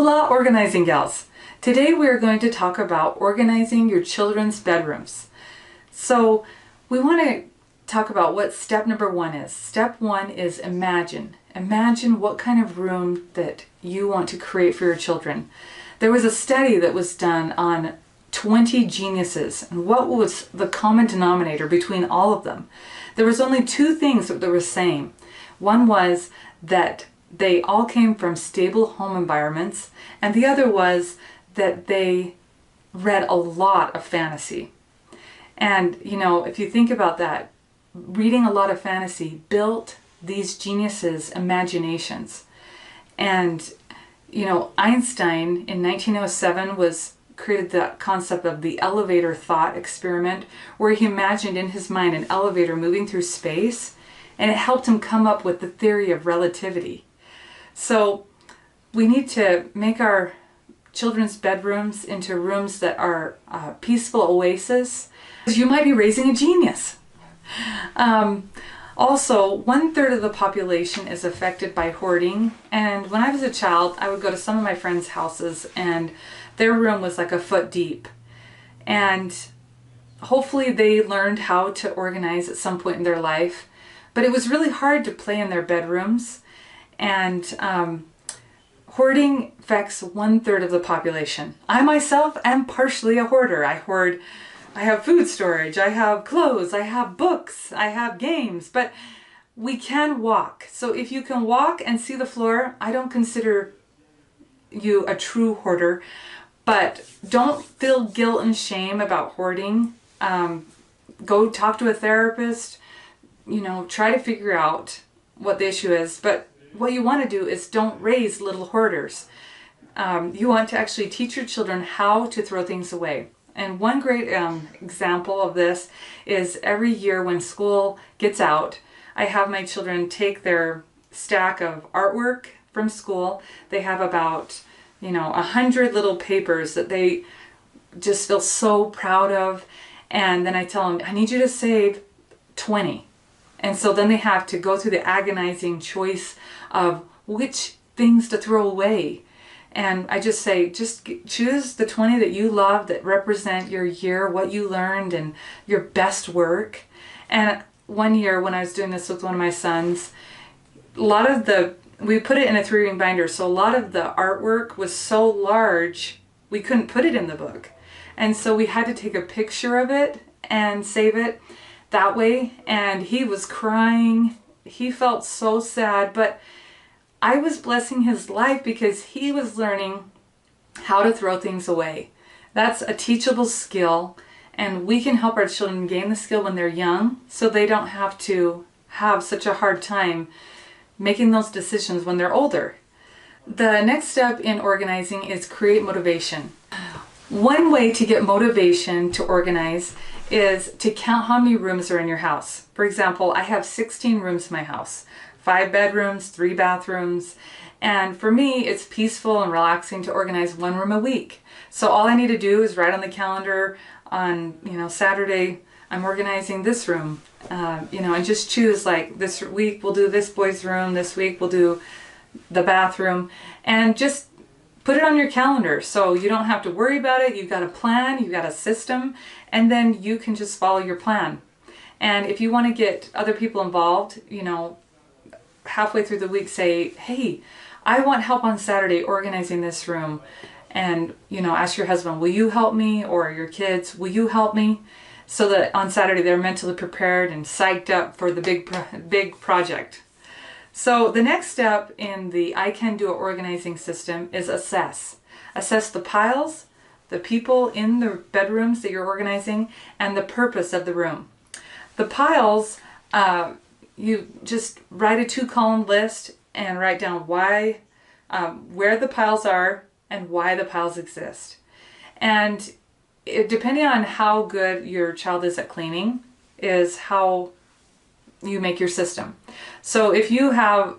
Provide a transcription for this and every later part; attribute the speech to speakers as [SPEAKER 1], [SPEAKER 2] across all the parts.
[SPEAKER 1] Hola, organizing gals. Today we are going to talk about organizing your children's bedrooms. So we want to talk about what step number one is. Step one is imagine. Imagine what kind of room that you want to create for your children. There was a study that was done on 20 geniuses and what was the common denominator between all of them. There was only two things that they were saying. One was that they all came from stable home environments, and the other was that they read a lot of fantasy. And you know, if you think about that, reading a lot of fantasy built these geniuses' imaginations. And you know, Einstein in 1907 created the concept of the elevator thought experiment, where he imagined in his mind an elevator moving through space, and it helped him come up with the theory of relativity. So we need to make our children's bedrooms into rooms that are peaceful oases. You might be raising a genius. Also, 1/3 of the population is affected by hoarding. And when I was a child, I would go to some of my friends' houses and their room was like a foot deep. And hopefully they learned how to organize at some point in their life. But it was really hard to play in their bedrooms. And hoarding affects 1/3 of the population. I myself am partially a hoarder. I have food storage, I have clothes, I have books, I have games, but we can walk. So if you can walk and see the floor, I don't consider you a true hoarder, but don't feel guilt and shame about hoarding. Go talk to a therapist, you know, try to figure out what the issue is, but what you want to do is don't raise little hoarders. You want to actually teach your children how to throw things away. And one great example of this is every year when school gets out, I have my children take their stack of artwork from school. They have about, 100 little papers that they just feel so proud of. And then I tell them, I need you to save 20. And so then they have to go through the agonizing choice of which things to throw away. And I just say, just choose the 20 that you love, that represent your year, what you learned, and your best work. And one year when I was doing this with one of my sons, we put it in a 3-ring binder, so a lot of the artwork was so large, we couldn't put it in the book. And so we had to take a picture of it and save it that way. And he was crying. He felt so sad, but I was blessing his life because he was learning how to throw things away. That's a teachable skill, and we can help our children gain the skill when they're young so they don't have to have such a hard time making those decisions when they're older. The next step in organizing is create motivation. One way to get motivation to organize is to count how many rooms are in your house. For example, I have 16 rooms in my house. 5 bedrooms, 3 bathrooms, and for me it's peaceful and relaxing to organize 1 room a week. So all I need to do is write on the calendar on Saturday I'm organizing this room, and just choose, like, this week we'll do this boy's room, this week we'll do the bathroom, and just put it on your calendar so you don't have to worry about it. You've got a plan, you've got a system, and then you can just follow your plan. And if you want to get other people involved, halfway through the week say, hey, I want help on Saturday organizing this room. And, ask your husband, will you help me? Or your kids, will you help me? So that on Saturday they're mentally prepared and psyched up for the big project. So the next step in the I Can Do It organizing system is assess. Assess the piles, the people in the bedrooms that you're organizing, and the purpose of the room. The piles, you just write a 2-column list and write down why, where the piles are and why the piles exist. And depending on how good your child is at cleaning is how you make your system. So if you have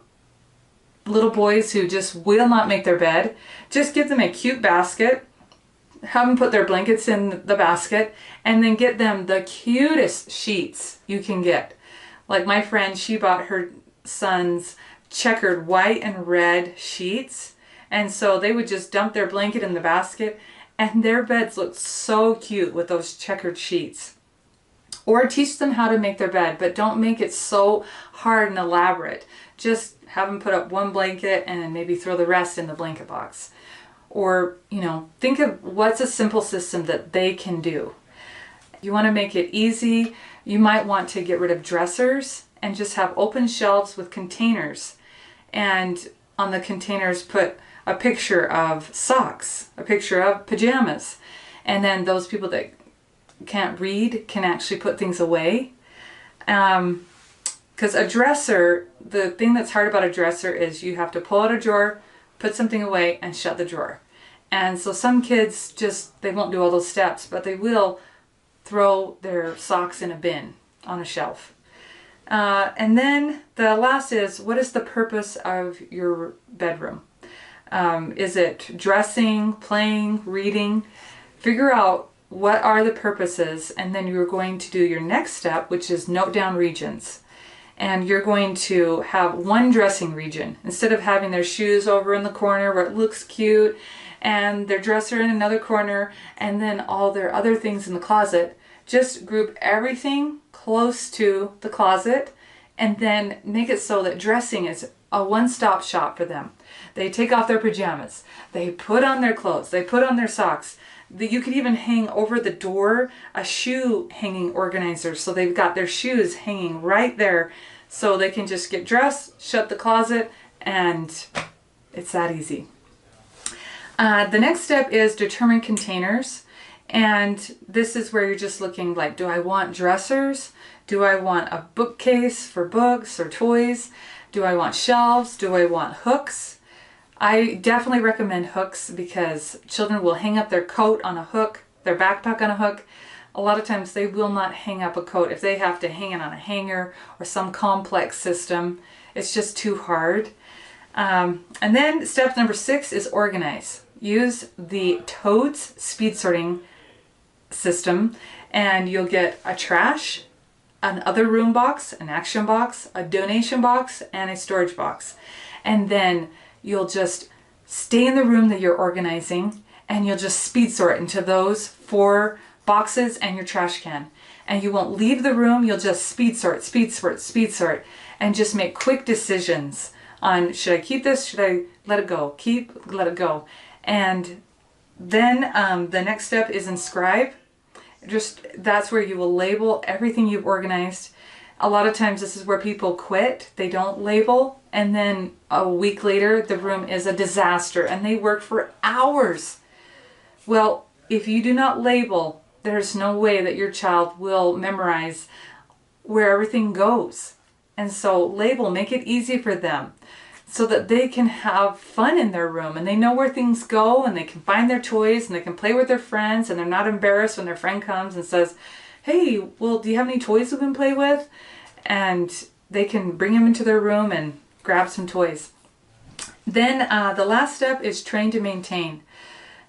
[SPEAKER 1] little boys who just will not make their bed, just give them a cute basket, have them put their blankets in the basket, and then get them the cutest sheets you can get. Like my friend, she bought her son's checkered white and red sheets, And so they would just dump their blanket in the basket, and their beds looked so cute with those checkered sheets. Or teach them how to make their bed, but don't make it so hard and elaborate. Just have them put up one blanket and maybe throw the rest in the blanket box. Or, think of what's a simple system that they can do. You want to make it easy. You might want to get rid of dressers and just have open shelves with containers. And on the containers put a picture of socks, a picture of pajamas. And then those people that can't read can actually put things away. Because a dresser, the thing that's hard about a dresser is you have to pull out a drawer, put something away, and shut the drawer. And so some kids they won't do all those steps, but they will throw their socks in a bin on a shelf. And then the last is, what is the purpose of your bedroom? Is it dressing, playing, reading? Figure out what are the purposes, and then you're going to do your next step, which is note down regions. And you're going to have one dressing region. Instead of having their shoes over in the corner where it looks cute, and their dresser in another corner, and then all their other things in the closet, just group everything close to the closet, and then make it so that dressing is a one-stop shop for them. They take off their pajamas, they put on their clothes, they put on their socks. You could even hang over the door a shoe hanging organizer, so they've got their shoes hanging right there, so they can just get dressed, shut the closet, and it's that easy. The next step is determine containers. And this is where you're just looking like, do I want dressers? Do I want a bookcase for books or toys? Do I want shelves? Do I want hooks? I definitely recommend hooks because children will hang up their coat on a hook, their backpack on a hook. A lot of times they will not hang up a coat if they have to hang it on a hanger or some complex system. It's just too hard. And then step number 6 is organize. Use the Toads speed sorting system, and you'll get a trash, an other room box, an action box, a donation box, and a storage box. And then you'll just stay in the room that you're organizing, and you'll just speed sort into those 4 boxes and your trash can. And you won't leave the room, you'll just speed sort, and just make quick decisions on, should I keep this, should I let it go, keep, let it go. And then the next step is inscribe. That's where you will label everything you've organized. A lot of times this is where people quit. They don't label, and then a week later the room is a disaster and they worked for hours. Well, if you do not label, there's no way that your child will memorize where everything goes. And so label, make it easy for them, so that they can have fun in their room and they know where things go and they can find their toys and they can play with their friends and they're not embarrassed when their friend comes and says, hey, well, do you have any toys we can play with? And they can bring them into their room and grab some toys. Then the last step is train to maintain.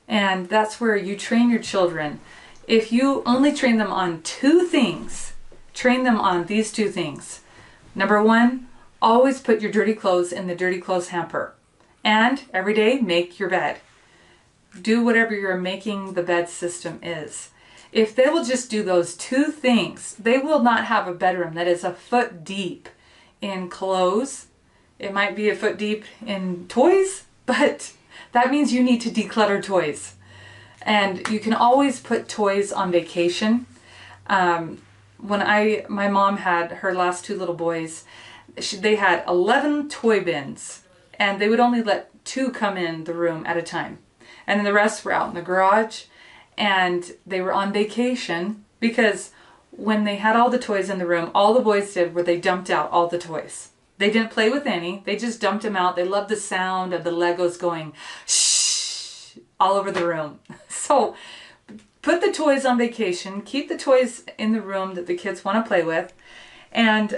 [SPEAKER 1] And that's where you train your children. If you only train them on 2 things, train them on these 2 things. Number 1, always put your dirty clothes in the dirty clothes hamper. And every day, make your bed. Do whatever your making the bed system is. If they will just do those 2 things, they will not have a bedroom that is a foot deep in clothes. It might be a foot deep in toys, but that means you need to declutter toys. And you can always put toys on vacation. When my mom had her last 2 little boys, they had 11 toy bins, and they would only let 2 come in the room at a time. And then the rest were out in the garage, and they were on vacation because when they had all the toys in the room, all the boys did were they dumped out all the toys. They didn't play with any, they just dumped them out. They loved the sound of the Legos going shh all over the room. So put the toys on vacation, keep the toys in the room that the kids want to play with. And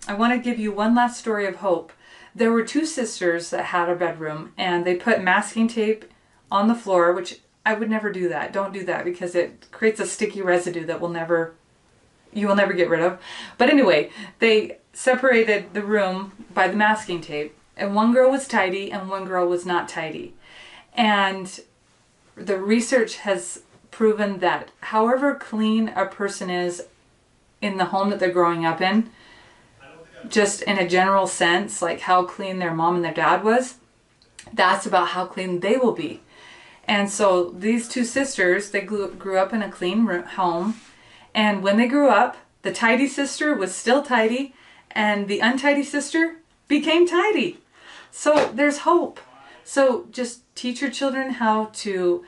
[SPEAKER 1] I want to give you one last story of hope. There were 2 sisters that had a bedroom, and they put masking tape on the floor, which I would never do that. Don't do that because it creates a sticky residue that you will never get rid of. But anyway, they separated the room by the masking tape, And one girl was tidy and one girl was not tidy. And the research has proven that however clean a person is in the home that they're growing up in, just in a general sense, like how clean their mom and their dad was, that's about how clean they will be. And so these two sisters, they grew up in a clean home. And when they grew up, the tidy sister was still tidy and the untidy sister became tidy. So there's hope. So just teach your children how to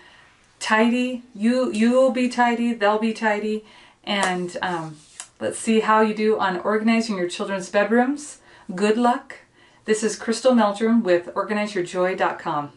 [SPEAKER 1] tidy. You will be tidy, they'll be tidy. And let's see how you do on organizing your children's bedrooms. Good luck. This is Crystal Meldrum with OrganizeYourJoy.com.